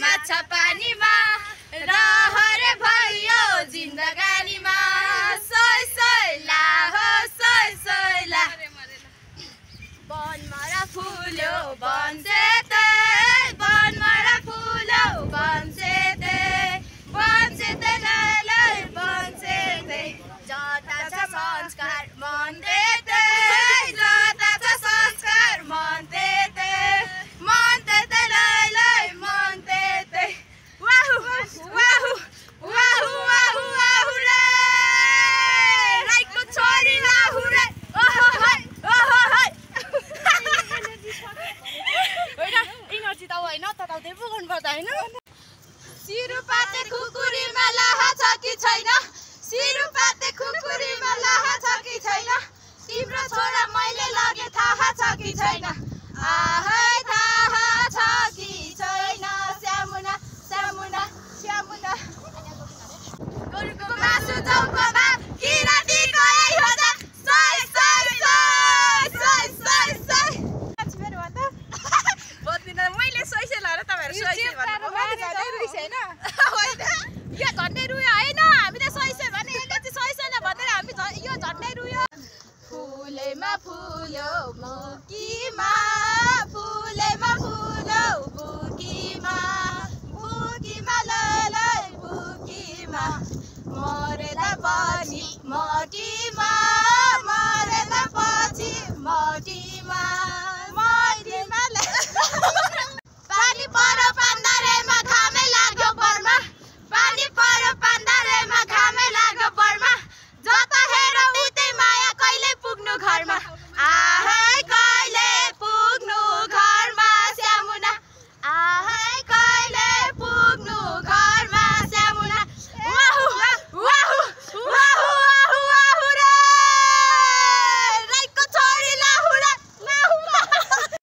माछा पानीमा रहरे भयो जिन्दगानीमा सोय सोयला हो सोय सोयला बनमारा फुल्यो बन्सेते बनमारा फुल्यो बन्सेते बन्सेते लै बन्सेते जता छ संस्कार मन देते जता छ संस्कार मन देते लै मन देते वाहु वाहु वाहु वाहु वाहु रे राईको छोरी लाहु रे ओहो हाय एनर्जी त होइन तताउँदै पो गर्नुपर्छ होइन सिरुपाते खुकुरीमा लाहा छ कि छैन सिरुपाते खुकुरीमा लाहा छ कि छैन तिम्रो छोरा मैले लगे थाहा छ कि छैन